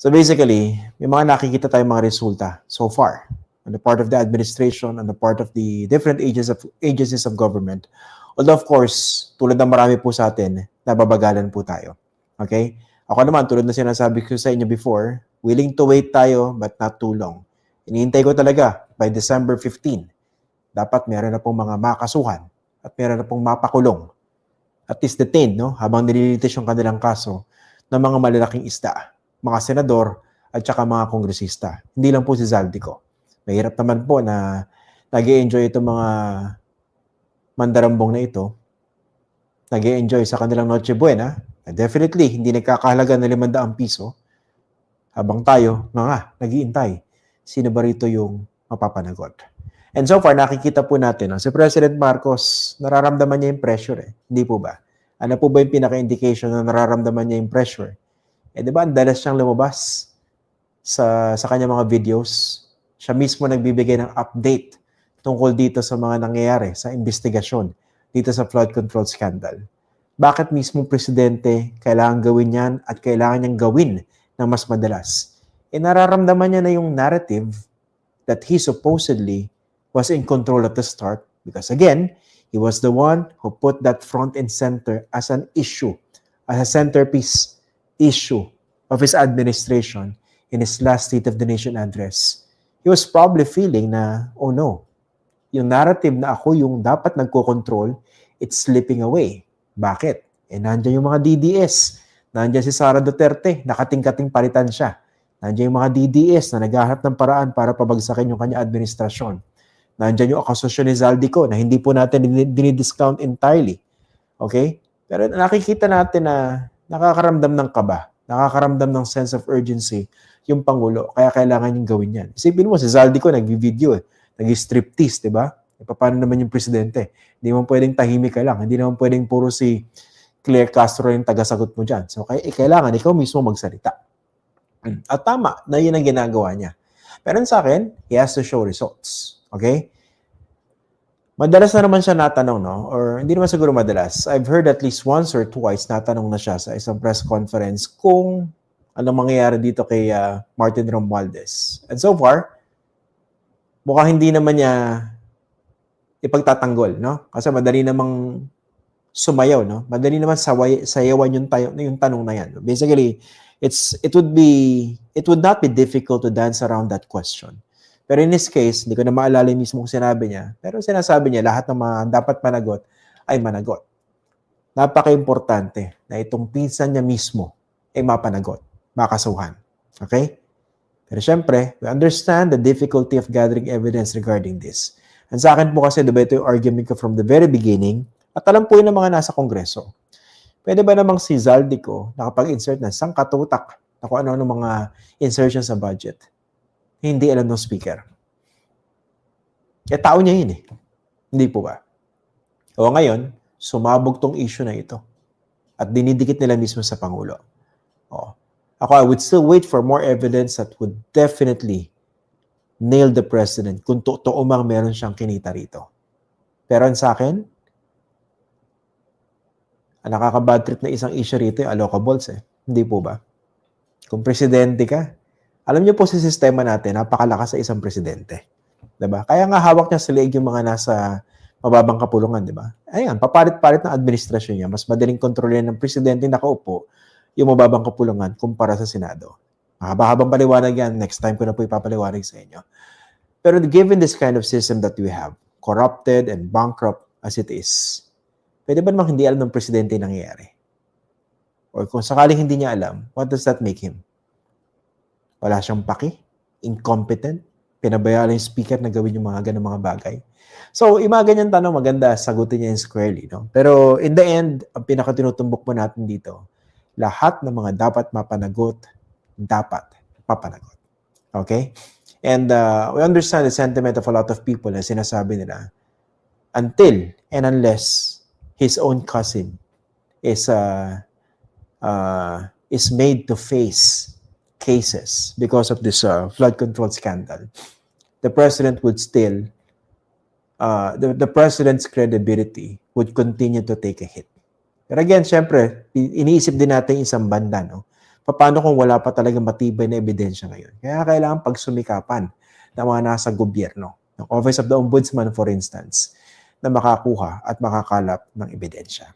So basically, may mga nakikita tayong mga resulta so far on the part of the administration, on the part of the different agencies of government. Although of course, tulad ng marami po sa atin, nababagalan po tayo. Okay? Ako naman, tulad na sinasabi ko sa inyo before, willing to wait tayo but not too long. Iniintay ko talaga by December 15, dapat meron na pong mga makasuhan at meron na pong mapakulong, at least detained, no? Habang nililitis yung kanilang kaso ng mga malalaking isda, mga senador at saka mga kongresista. Hindi lang po si Zaldico. Mahirap naman po na nag-i-enjoy itong mga mandarambong na ito. Nag-i-enjoy sa kanilang Noche Buena. Definitely, hindi nagkakahalaga na 500 piso. Habang tayo, nag-iintay. Sino ba rito yung mapapanagot? And so far, nakikita po natin, si President Marcos, nararamdaman niya yung pressure. Hindi po ba? Ano po ba yung pinaka-indication na nararamdaman niya yung pressure? Di ba, ang dalas siyang lumabas sa kanyang mga videos. Siya mismo nagbibigay ng update tungkol dito sa mga nangyayari, sa investigasyon, dito sa flood control scandal. Bakit mismo presidente kailangan gawin yan at kailangan niyang gawin ng mas madalas? Nararamdaman niya na yung narrative that he supposedly was in control at the start because again, he was the one who put that front and center as an issue, as a centerpiece issue of his administration in his last State of the Nation address. He was probably feeling na, oh no, yung narrative na ako yung dapat nagko-control, it's slipping away. Bakit? Nandiyan yung mga DDS. Nandiyan si Sara Duterte, nakating-kating palitan siya. Nandiyan yung mga DDS na naghahanap ng paraan para pabagsakin yung kanya administrasyon. Nandiyan yung akusasyon ni Zaldico na hindi po natin dinidiscount entirely. Okay? Pero nakikita natin na nakakaramdam ng kaba, nakakaramdam ng sense of urgency yung Pangulo, kaya kailangan yung gawin yan. Isipin mo, si Zaldico nag-video nag-striptease, di ba? Paano naman yung presidente? Hindi naman pwedeng tahimik ka lang, hindi naman pwedeng puro si Claire Castro yung tagasagot mo dyan. So, kailangan ikaw mismo magsalita. At tama na yun ang ginagawa niya. Pero sa akin, he has to show results. Okay? Madalas na naman siya natanong, no? Or hindi naman siguro madalas. I've heard at least once or twice natanong na siya sa isang press conference kung anong mangyayari dito kay Martin Romualdez. And so far, mukhang hindi naman niya ipagtatanggol, no? Kasi madali namang sumayaw, no? Madali naman sayawan yung tanong na yan. Basically, it would not be difficult to dance around that question. Pero in this case, hindi ko na maalala mismo kung sinabi niya. Pero sinasabi niya, lahat ng mga dapat managot ay managot. Napaka-importante na itong pinsan niya mismo ay mapanagot, makasuhan. Okay? Pero syempre, we understand the difficulty of gathering evidence regarding this. And sa akin po kasi, diba ito yung argument ko from the very beginning, at alam po yun ng mga nasa Kongreso. Pwede ba namang si Zaldico nakapag-insert ng sangkatutak na kung ano ng mga insertions sa budget? Hindi alam ng speaker. Tao niya yun eh. Hindi po ba? O ngayon, sumabog tong issue na ito. At dinidikit nila mismo sa Pangulo. Ako, I would still wait for more evidence that would definitely nail the president kung totoo mang meron siyang kinita rito. Pero sa akin, ang nakaka-bad trip na isang issue rito yung allocables eh. Hindi po ba? Kung presidente ka, alam niyo po sa sistema natin, napakalakas sa isang presidente. Diba? Kaya nga hawak niya sa leeg yung mga nasa mababang kapulungan, diba? Ayan, papalit-palit ng administrasyon niya. Mas madaling kontrolin ng presidente nakaupo yung mababang kapulungan kumpara sa Senado. Mahaba-habang paliwanag yan. Next time ko na po ipapaliwanag sa inyo. Pero given this kind of system that we have, corrupted and bankrupt as it is, pwede ba namang hindi alam ng presidente yung nangyayari? Or kung sakaling hindi niya alam, what does that make him? Wala siyang paki? Incompetent? Pinabayaan yung speaker na gawin yung mga ganang mga bagay? So, yung mga ganyan tanong, maganda, sagutin niya yung squarely. No? Pero in the end, ang pinakatinutumbok mo natin dito, lahat ng mga dapat mapanagot, dapat mapanagot. Okay? And we understand the sentiment of a lot of people na sinasabi nila, until and unless his own cousin is made to face cases because of this flood control scandal, the president would still, the president's credibility would continue to take a hit. Pero again, syempre, iniisip din natin isang banda, no? Paano kung wala pa talagang matibay na ebidensya ngayon? Kaya kailangan pagsumikapan ng mga nasa gobyerno, ng Office of the Ombudsman for instance, na makakuha at makakalap ng ebidensya.